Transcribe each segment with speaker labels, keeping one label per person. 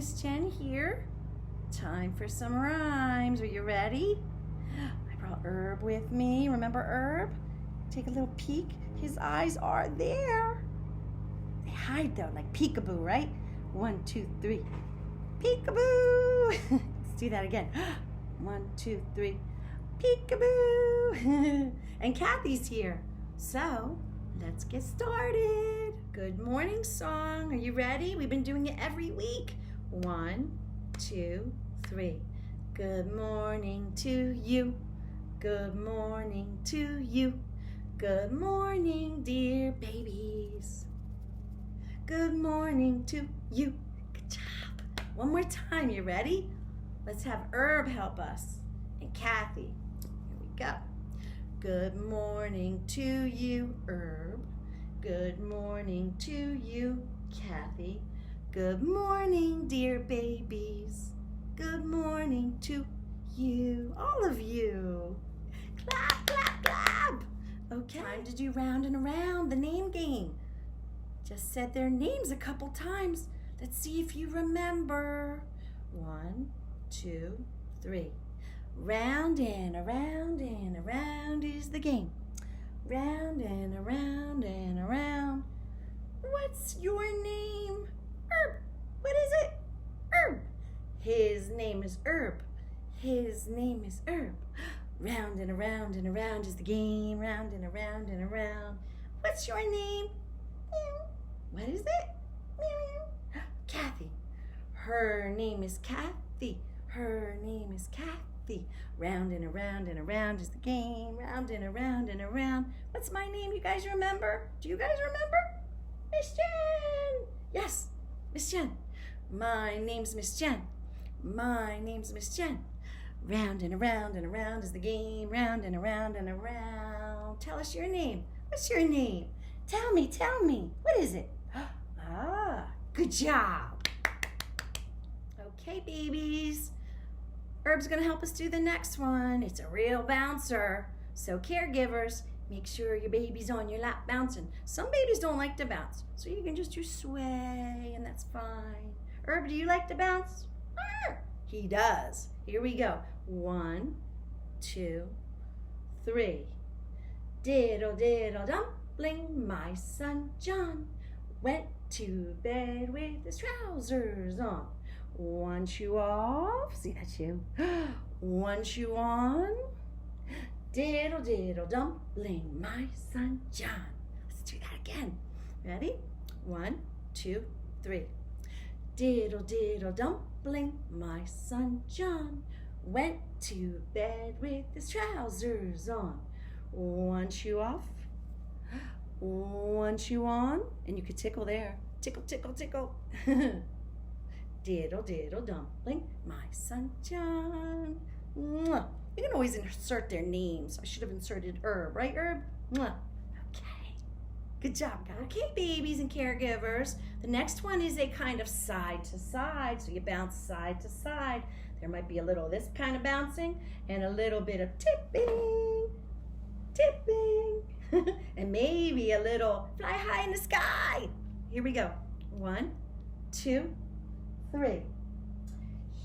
Speaker 1: Miss Jen here. Time for some rhymes. Are you ready? I brought Herb with me. Remember Herb? Take a little peek. His eyes are there. They hide though, like peekaboo, right? 1, 2, 3. Peekaboo! Let's do that again. 1, 2, 3. Peekaboo! And Kathy's here. So, let's get started. Good morning song. Are you ready? We've been doing it every week. 1, 2, 3. Good morning to you. Good morning to you. Good morning, dear babies. Good morning to you. Good job. One more time. You ready? Let's have Herb help us. And Kathy. Here we go. Good morning to you, Herb. Good morning to you, Kathy. Good morning, dear babies. Good morning to you, all of you. Clap, clap, clap. Okay, time to do round and around, the name game. Just said their names a couple times. Let's see if you remember. 1, 2, 3. Round and around is the game. Round and around. What's your name? Herb. What is it? Herb. His name is Herb. His name is Herb. Round and around is the game. Round and around. What's your name? What is it? Kathy. Her name is Kathy. Her name is Kathy. Round and around is the game. Round and around. What's my name? You guys remember? Do you guys remember? Miss Jen. Yes, Miss Jen. My name's Miss Jen. My name's Miss Jen. Round and around is the game. Round and around. Tell us your name. What's your name? Tell me. What is it? Ah, good job. Okay, babies. Herb's gonna help us do the next one. It's a real bouncer. So caregivers, make sure your baby's on your lap bouncing. Some babies don't like to bounce, so you can just do sway and that's fine. Herb, do you like to bounce? He does. Here we go. 1, 2, 3. Diddle diddle dumpling, my son John went to bed with his trousers on. One shoe off, see that shoe? One shoe on. Diddle diddle dumpling, my son John. Let's do that again. Ready? 1, 2, 3. Diddle diddle dumpling, my son John went to bed with his trousers on. One shoe off. One shoe on. And you could tickle there. Tickle, tickle, tickle. Diddle diddle dumpling, my son John. Mwah. You can always insert their names. I should have inserted Herb, right, Herb? Mwah. Okay. Good job, guys. Okay, babies and caregivers. The next one is a kind of side to side. So you bounce side to side. There might be a little of this kind of bouncing and a little bit of tipping. And maybe a little fly high in the sky. Here we go. 1, 2, 3.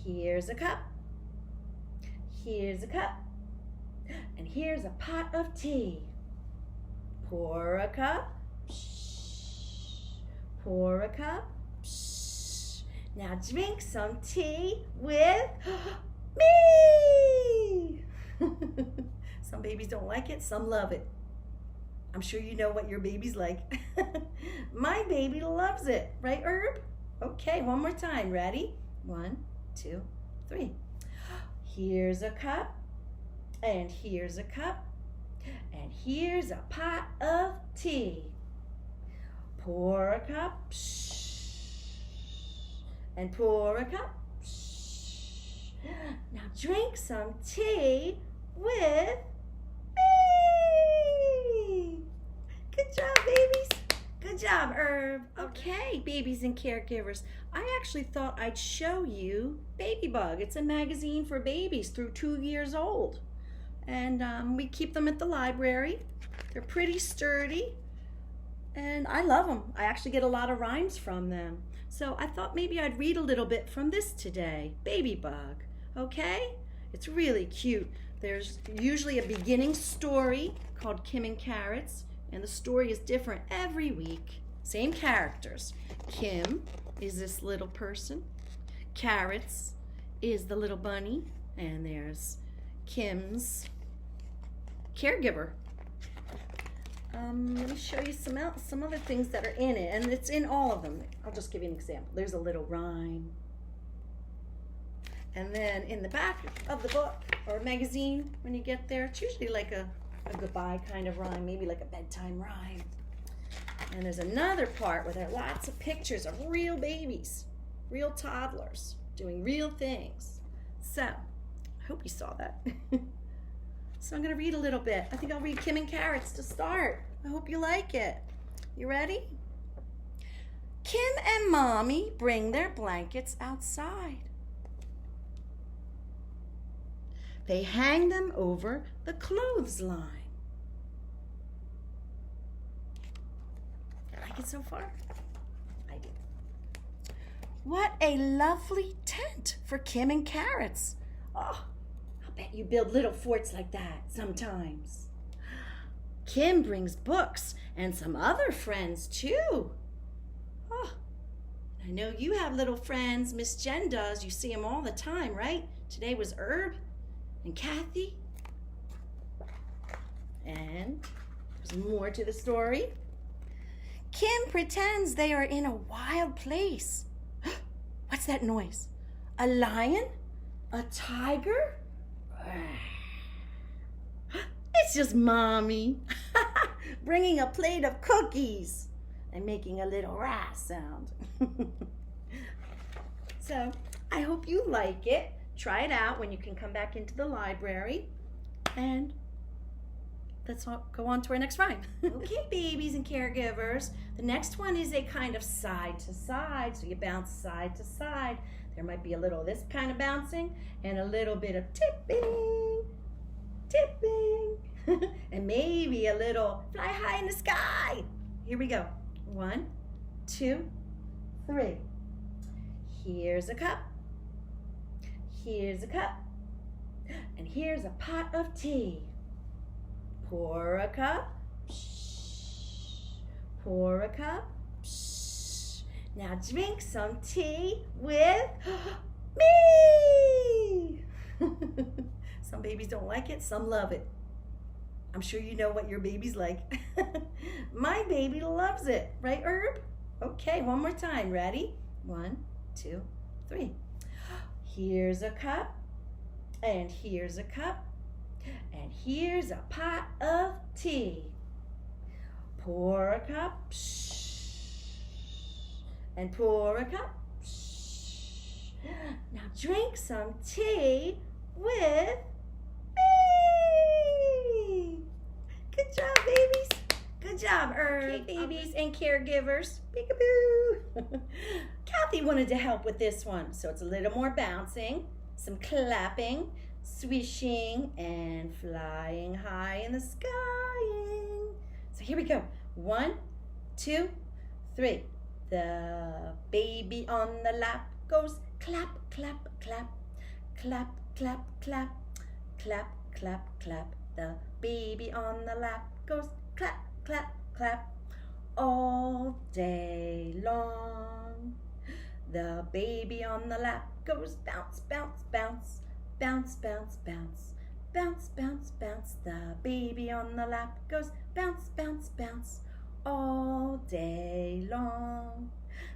Speaker 1: Here's a cup. Here's a cup. And here's a pot of tea. Pour a cup. Shh. Pour a cup. Shh. Now drink some tea with me. Some babies don't like it, some love it. I'm sure you know what your baby's like. My baby loves it, right, Herb? Okay, one more time. Ready? 1, 2, 3. Here's a cup, and here's a cup, and here's a pot of tea. Pour a cup, shh, and pour a cup, shh. Now drink some tea with me. Good job, babies. Good job, Herb. Okay, babies and caregivers. I actually thought I'd show you Baby Bug. It's a magazine for babies through 2 years old. And we keep them at the library. They're pretty sturdy. And I love them. I actually get a lot of rhymes from them. So I thought maybe I'd read a little bit from this today, Baby Bug, okay? It's really cute. There's usually a beginning story called Kim and Carrots, and the story is different every week. Same characters. Kim is this little person. Carrots is the little bunny, and there's Kim's caregiver. Let me show you some other things that are in it, and it's in all of them. I'll just give you an example. There's a little rhyme. And then in the back of the book or magazine, when you get there, it's usually like a goodbye kind of rhyme, maybe like a bedtime rhyme. And there's another part where there are lots of pictures of real babies, real toddlers, doing real things. So, I hope you saw that. So I'm going to read a little bit. I think I'll read Kim and Carrots to start. I hope you like it. You ready? Kim and Mommy bring their blankets outside. They hang them over the clothesline. You like it so far? I do. What a lovely tent for Kim and Carrots. Oh, I'll bet you build little forts like that sometimes. Kim brings books and some other friends too. Oh, I know you have little friends. Miss Jen does. You see them all the time, right? Today was Herb and Kathy. And there's more to the story. Kim pretends they are in a wild place. What's that noise? A lion? A tiger? It's just Mommy bringing a plate of cookies and making a little rah sound. So I hope you like it. Try it out when you can come back into the library. And let's go on to our next rhyme. Okay, babies and caregivers. The next one is a kind of side to side. So you bounce side to side. There might be a little of this kind of bouncing and a little bit of tipping, tipping, and maybe a little fly high in the sky. Here we go. 1, 2, 3. Here's a cup. Here's a cup. And here's a pot of tea. Pour a cup. Shh. Pour a cup. Shh. Now drink some tea with me. Some babies don't like it, some love it. I'm sure you know what your baby's like. My baby loves it, right, Herb? Okay, one more time. Ready? 1, 2, 3. Here's a cup, and here's a cup, and here's a pot of tea. Pour a cup, shh, and pour a cup, shh. Now drink some tea with me. Good job, babies. Good job, okay, babies and caregivers. Peekaboo. Kathy wanted to help with this one, so it's a little more bouncing, some clapping, swishing, and flying high in the skying. So here we go. 1, 2, 3. The baby on the lap goes clap, clap, clap, clap, clap, clap, clap, clap, clap. The baby on the lap goes clap, clap, clap, all day long. The baby on the lap goes bounce, bounce, bounce, bounce, bounce, bounce, bounce, bounce, bounce. The baby on the lap goes bounce, bounce, bounce, all day long.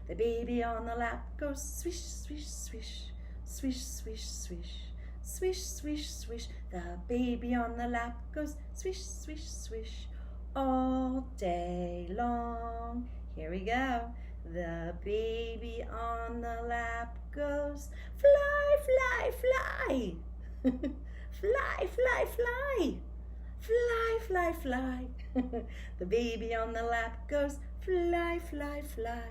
Speaker 1: The baby on the lap goes swish, swish, swish, swish, swish, swish, swish, swish, swish. The baby on the lap goes swish, swish, swish, all day long. Here we go. The baby on the lap goes fly, fly, fly. Fly, fly, fly. Fly, fly, fly. The baby on the lap goes fly, fly, fly,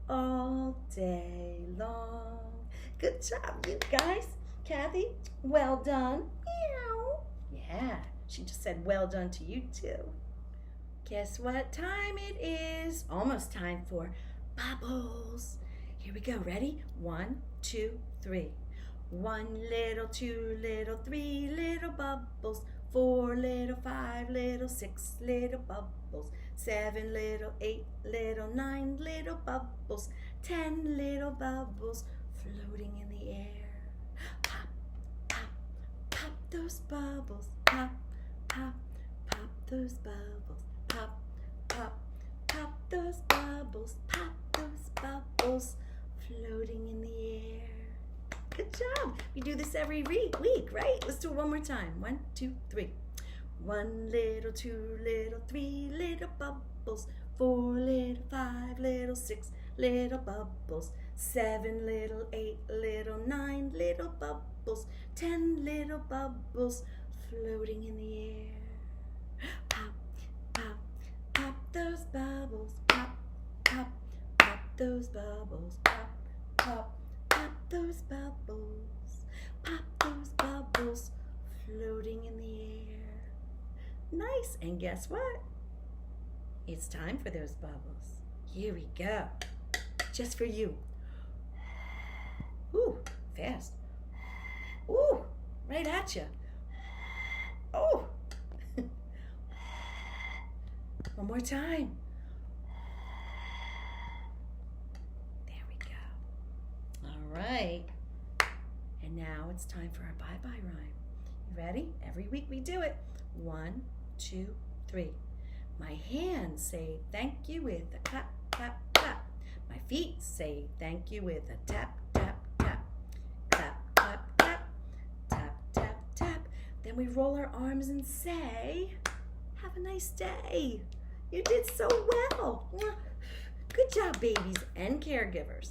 Speaker 1: all day long. Good job, you guys. Kathy, well done. Meow. Yeah, she just said well done to you too. Guess what time it is? Almost time for bubbles. Here we go. Ready? 1, 2, 3. 1 little, 2 little, 3 little bubbles. 4 little, 5 little, 6 little bubbles. 7 little, 8 little, 9 little bubbles. 10 little bubbles floating in the air. Pop, pop, pop those bubbles. Pop, pop, pop those bubbles. Pop, pop, pop those bubbles. Pop those bubbles floating in the air. Good job. We do this every week, right? Let's do it one more time. 1, 2, 3. 1 little, 2 little, 3 little bubbles. 4 little, 5 little, 6 little bubbles. 7 little, 8 little, 9 little bubbles. 10 little bubbles floating in the air. Pop, pop, pop those bubbles. Pop, pop, pop those bubbles. Pop, pop, pop those bubbles. Pop those bubbles floating in the air. Nice. And guess what? It's time for those bubbles. Here we go. Just for you. Ooh, fast. Ooh, right at you. Oh. One more time. There we go. All right. And now it's time for our bye-bye rhyme. You ready? Every week we do it. 1, 2, 3. My hands say thank you with a clap, clap, clap. My feet say thank you with a tap, tap, tap. Clap, clap, clap. Tap, tap, tap. Then we roll our arms and say, have a nice day. You did so well. Good job, babies and caregivers.